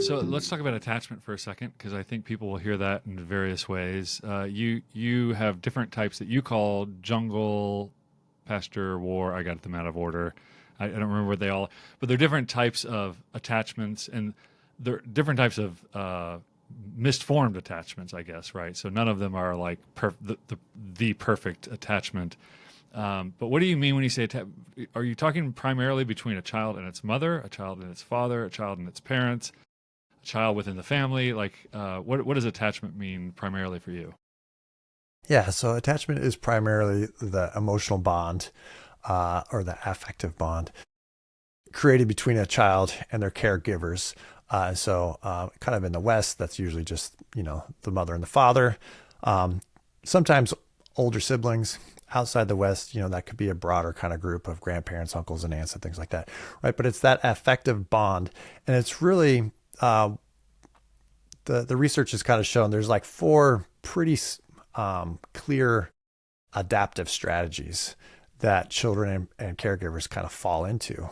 So let's talk about attachment for a second, because I think people will hear that in various ways. You have different types that you call jungle, pasture, war. I got them out of order. I don't remember what they all, but they're different types of attachments, and they're different types of misformed attachments, I guess, right? So none of them are like the perfect attachment. But what do you mean when you say are you talking primarily between a child and its mother, a child and its father, a child and its parents, a child within the family? Like, what does attachment mean primarily for you? Yeah, so attachment is primarily the emotional bond or the affective bond created between a child and their caregivers. Kind of in the West, that's usually just, the mother and the father. Sometimes older siblings outside the West, that could be a broader kind of group of grandparents, uncles, and aunts and things like that, right? But it's that affective bond. And it's really, the research has kind of shown there's like four pretty clear adaptive strategies that children and caregivers kind of fall into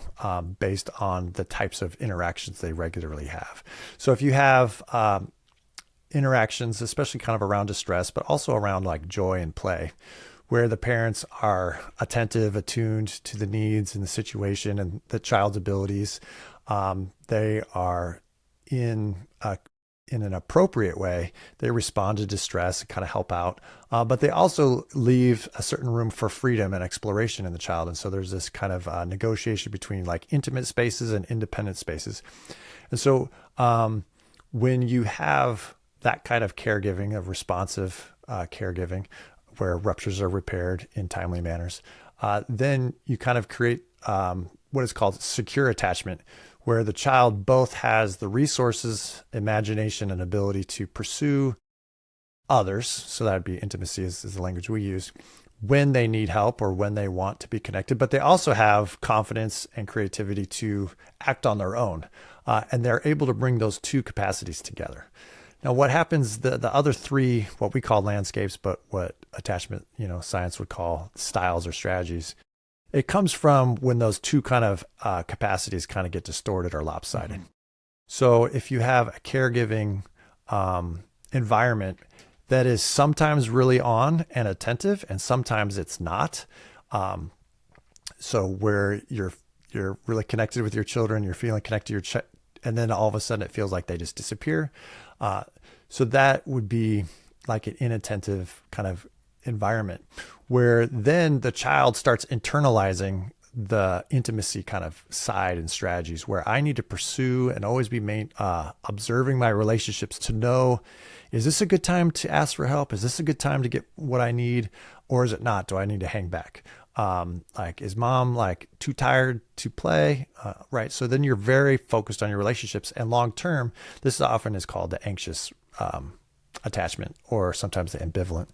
based on the types of interactions they regularly have. So if you have interactions, especially kind of around distress, but also around like joy and play, where the parents are attentive, attuned to the needs and the situation and the child's abilities, they are in an appropriate way, they respond to distress and kind of help out. But they also leave a certain room for freedom and exploration in the child. And so there's this kind of negotiation between like intimate spaces and independent spaces. And so when you have that kind of caregiving, of responsive caregiving, where ruptures are repaired in timely manners, then you kind of create what is called secure attachment, where the child both has the resources, imagination, and ability to pursue others. So that would be intimacy is the language we use when they need help or when they want to be connected, but they also have confidence and creativity to act on their own. And they're able to bring those two capacities together. Now, what happens, the other three, what we call landscapes, but what attachment, science would call styles or strategies, it comes from when those two kind of capacities kind of get distorted or lopsided. Mm-hmm. So if you have a caregiving environment that is sometimes really on and attentive, and sometimes it's not, so where you're really connected with your children, you're feeling connected to your and then all of a sudden it feels like they just disappear. So that would be like an inattentive kind of environment, where then the child starts internalizing the intimacy kind of side and strategies, where I need to pursue and always be observing my relationships to know, is this a good time to ask for help? Is this a good time to get what I need? Or is it not? Do I need to hang back? Like, is mom like too tired to play? Right. So then you're very focused on your relationships, and long-term, this often is called the anxious attachment, or sometimes the ambivalent.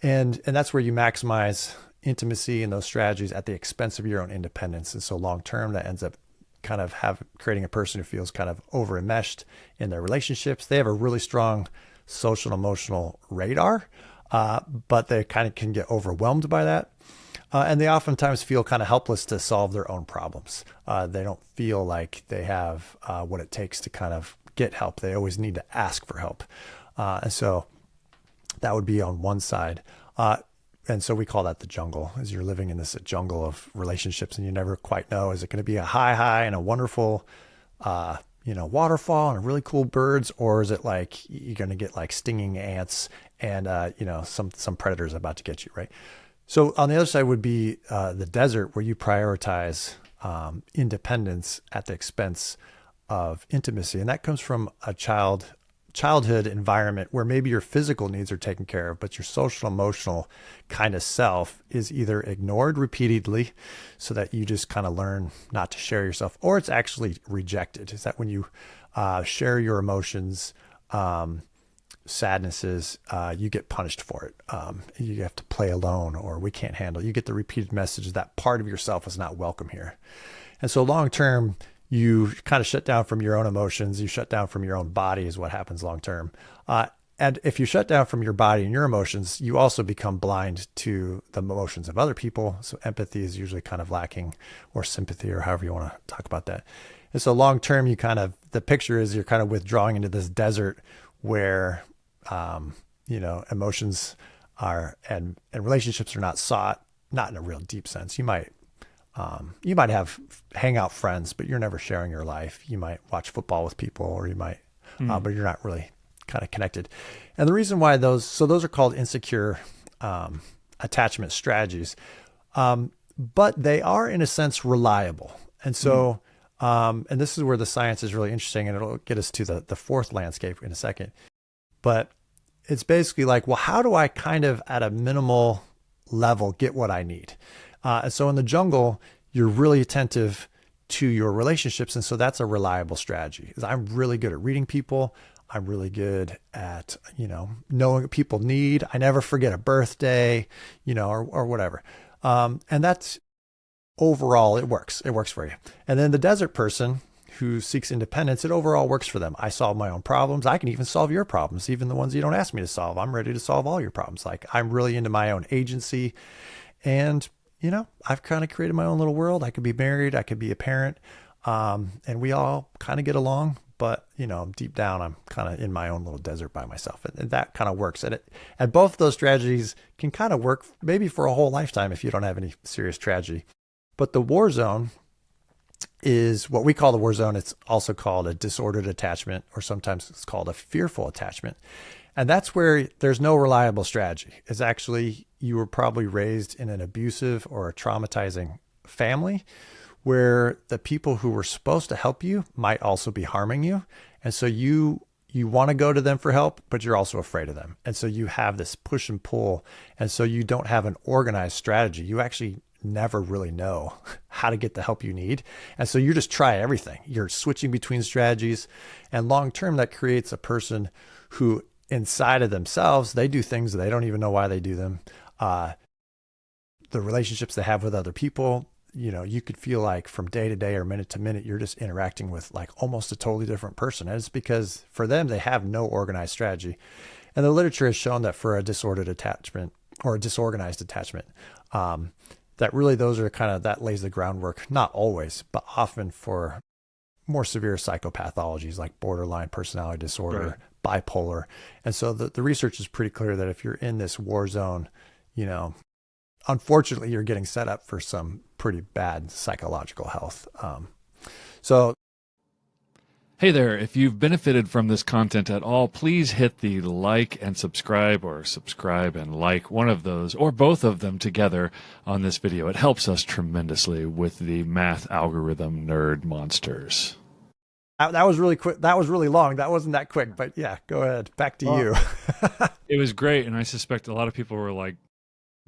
And that's where you maximize intimacy and those strategies at the expense of your own independence. And so long-term, that ends up kind of creating a person who feels kind of over enmeshed in their relationships. They have a really strong social and emotional radar, but they kind of can get overwhelmed by that. And they oftentimes feel kind of helpless to solve their own problems. They don't feel like they have what it takes to kind of get help. They always need to ask for help. And so that would be on one side. And so we call that the jungle, as you're living in this jungle of relationships, and you never quite know, is it going to be a high and a wonderful, waterfall and really cool birds, or is it like you're going to get like stinging ants and, some predators about to get you, right? So on the other side would be the desert, where you prioritize independence at the expense of intimacy. And that comes from a childhood environment where maybe your physical needs are taken care of, but your social emotional kind of self is either ignored repeatedly, so that you just kind of learn not to share yourself, or it's actually rejected. Is that when you share your emotions, sadnesses, you get punished for it. You have to play alone, or we can't handle. You get the repeated message that part of yourself is not welcome here. And so long term, you kind of shut down from your own emotions. You shut down from your own body is what happens long term. And if you shut down from your body and your emotions, you also become blind to the emotions of other people. So empathy is usually kind of lacking, or sympathy, or however you want to talk about that. And so long term, the picture is you're kind of withdrawing into this desert where, emotions are, and relationships are not sought, not in a real deep sense. You might have hangout friends, but you're never sharing your life. You might watch football with people, or you might, but you're not really kind of connected. And the reason why those are called insecure attachment strategies, but they are in a sense reliable. And so, and this is where the science is really interesting, and it'll get us to the fourth landscape in a second. But it's basically like, well, how do I kind of at a minimal level get what I need? And so in the jungle, you're really attentive to your relationships. And so that's a reliable strategy. I'm really good at reading people. I'm really good at, knowing what people need. I never forget a birthday, or whatever. And that's overall, it works. It works for you. And then the desert person who seeks independence, it overall works for them. I solve my own problems. I can even solve your problems, even the ones you don't ask me to solve. I'm ready to solve all your problems. Like, I'm really into my own agency. And I've kind of created my own little world. I could be married. I could be a parent. And we all kind of get along. But, deep down, I'm kind of in my own little desert by myself. And that kind of works. And both of those strategies can kind of work maybe for a whole lifetime if you don't have any serious tragedy. But the war zone is what we call the war zone. It's also called a disordered attachment, or sometimes it's called a fearful attachment. And that's where there's no reliable strategy. It's actually, you were probably raised in an abusive or a traumatizing family where the people who were supposed to help you might also be harming you. And so you want to go to them for help, but you're also afraid of them. And so you have this push and pull. And so you don't have an organized strategy. You actually never really know how to get the help you need. And so you just try everything. You're switching between strategies. And long term, that creates a person who inside of themselves, they do things they don't even know why they do them. The relationships they have with other people, you could feel like from day to day or minute to minute, you're just interacting with like almost a totally different person. And it's because for them, they have no organized strategy. And the literature has shown that for a disordered attachment or a disorganized attachment, that really those are that lays the groundwork, not always, but often for more severe psychopathologies like borderline personality disorder, bipolar. And so the research is pretty clear that if you're in this war zone, unfortunately, you're getting set up for some pretty bad psychological health. Hey there, if you've benefited from this content at all, please hit the like and subscribe, or subscribe and like, one of those or both of them together on this video. It helps us tremendously with the math algorithm nerd monsters. That was really quick. That was really long. That wasn't that quick, but yeah, go ahead. Back to you. It was great. And I suspect a lot of people were like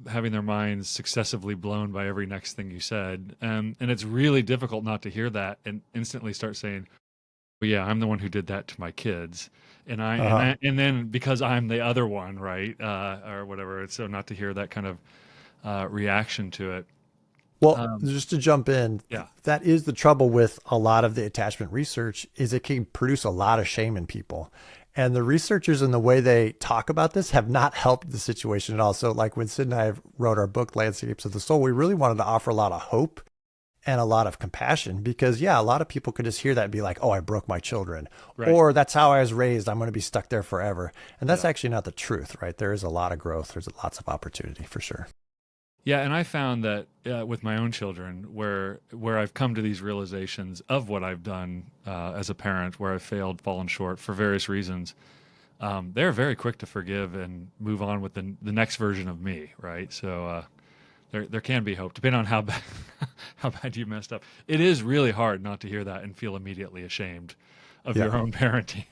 having their minds successively blown by every next thing you said. And it's really difficult not to hear that and instantly start saying, well, yeah, I'm the one who did that to my kids. And and then because I'm the other one, right. Or whatever. So not to hear that kind of reaction to it. Well, just to jump in, that is the trouble with a lot of the attachment research, is it can produce a lot of shame in people. And the researchers and the way they talk about this have not helped the situation at all. So like when Sid and I wrote our book, Landscapes of the Soul, we really wanted to offer a lot of hope and a lot of compassion, because a lot of people could just hear that and be like, oh, I broke my children, or that's how I was raised, I'm going to be stuck there forever. And that's actually not the truth, right? There is a lot of growth. There's lots of opportunity for sure. Yeah, and I found that with my own children, where I've come to these realizations of what I've done as a parent, where I've failed, fallen short for various reasons, they're very quick to forgive and move on with the next version of me, right? So there can be hope, depending on how bad you messed up. It is really hard not to hear that and feel immediately ashamed of your own parenting.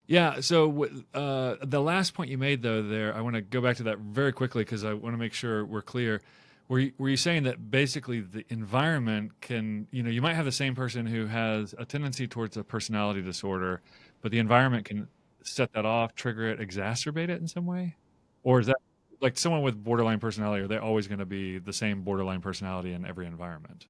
Yeah. So the last point you made, though, there, I want to go back to that very quickly because I want to make sure we're clear. Were you saying that basically the environment can, you might have the same person who has a tendency towards a personality disorder, but the environment can set that off, trigger it, exacerbate it in some way? Or is that like someone with borderline personality, are they always going to be the same borderline personality in every environment?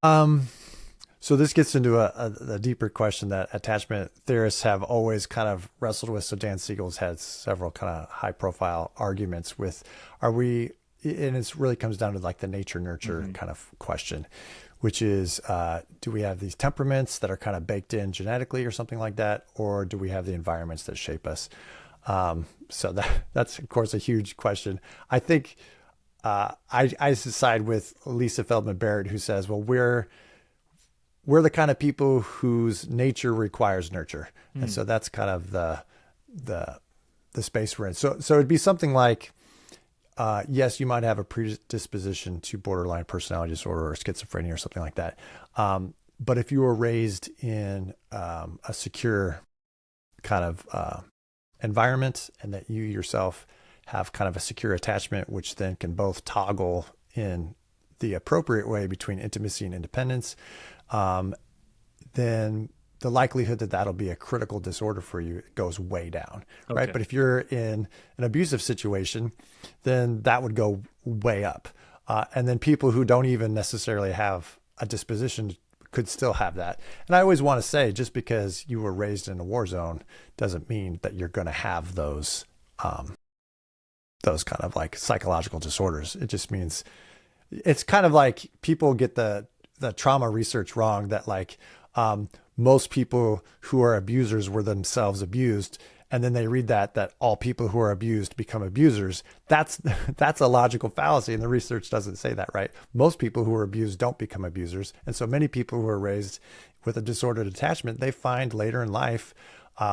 So this gets into a deeper question that attachment theorists have always kind of wrestled with. So Dan Siegel's had several kind of high profile arguments with, and it really comes down to like the nature nurture kind of question, which is, do we have these temperaments that are kind of baked in genetically or something like that? Or do we have the environments that shape us? So that's of course a huge question. I think, I side with Lisa Feldman Barrett, who says, well, we're the kind of people whose nature requires nurture. And so that's kind of the space we're in. So it'd be something like, yes, you might have a predisposition to borderline personality disorder or schizophrenia or something like that. But if you were raised in a secure kind of environment, and that you yourself have kind of a secure attachment, which then can both toggle in the appropriate way between intimacy and independence, then the likelihood that that'll be a critical disorder for you goes way down, right? Okay. But if you're in an abusive situation, then that would go way up. And then people who don't even necessarily have a disposition could still have that. And I always want to say, just because you were raised in a war zone doesn't mean that you're going to have those kind of like psychological disorders. It just means it's kind of like people get the trauma research wrong, that like most people who are abusers were themselves abused. And then they read that all people who are abused become abusers. That's a logical fallacy. And the research doesn't say that, right? Most people who are abused don't become abusers. And so many people who are raised with a disordered attachment, they find later in life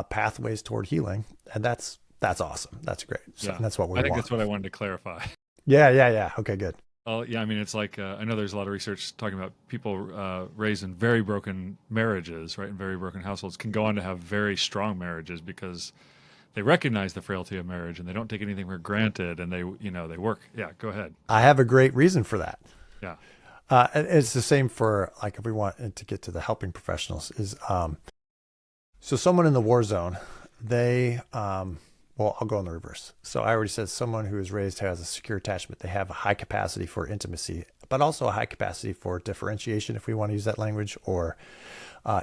pathways toward healing. And that's awesome. That's great. So that's what we want. I think that's what I wanted to clarify. Yeah. Okay, good. Oh, yeah. I mean, it's like, I know there's a lot of research talking about people raised in very broken marriages, right? In very broken households can go on to have very strong marriages because they recognize the frailty of marriage and they don't take anything for granted, and they work. Yeah, go ahead. I have a great reason for that. Yeah. It's the same for, like, if we want to get to the helping professionals, is, so someone in the war zone, they, well, I'll go in the reverse. So I already said someone who is raised has a secure attachment. They have a high capacity for intimacy, but also a high capacity for differentiation, if we want to use that language, or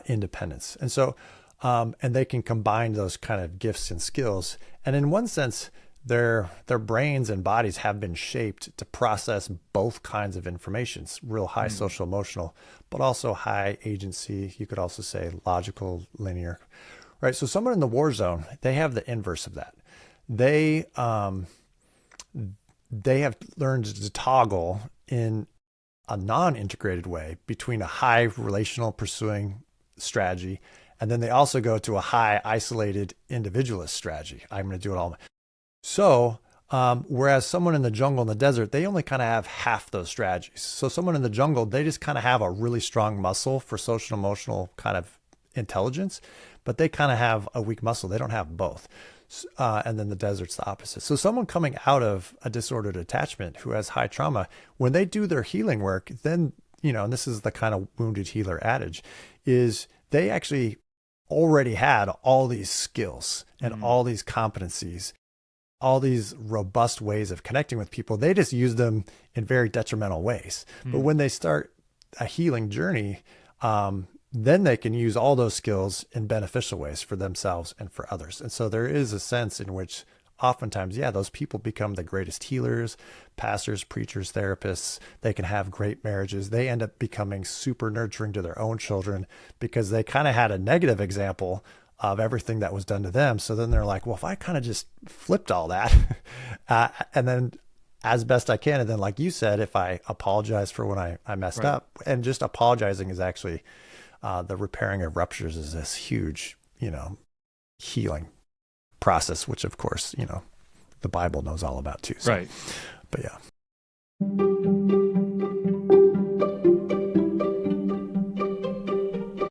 independence. And so, and they can combine those kind of gifts and skills. And in one sense, their brains and bodies have been shaped to process both kinds of information. It's real high social emotional, but also high agency. You could also say logical, linear, right? So someone in the war zone, they have the inverse of that. They have learned to toggle in a non-integrated way between a high relational pursuing strategy, and then they also go to a high isolated individualist strategy. I'm going to do it all. So, whereas someone in the jungle, in the desert, they only kind of have half those strategies. So someone in the jungle, they just kind of have a really strong muscle for social emotional kind of intelligence, but they kind of have a weak muscle. They don't have both. And then the desert's the opposite. So someone coming out of a disordered attachment who has high trauma, when they do their healing work, then, and this is the kind of wounded healer adage, is they actually already had all these skills and all these competencies, all these robust ways of connecting with people. They just use them in very detrimental ways. But when they start a healing journey, then they can use all those skills in beneficial ways for themselves and for others. And so there is a sense in which oftentimes, those people become the greatest healers, pastors, preachers, therapists. They can have great marriages. They end up becoming super nurturing to their own children because they kind of had a negative example of everything that was done to them. So then they're like, well, if I kind of just flipped all that and then as best I can, and then like you said, if I apologize for when I messed up, and just apologizing is actually the repairing of ruptures is this huge, healing process, which of course, the Bible knows all about too. So, Right. But yeah.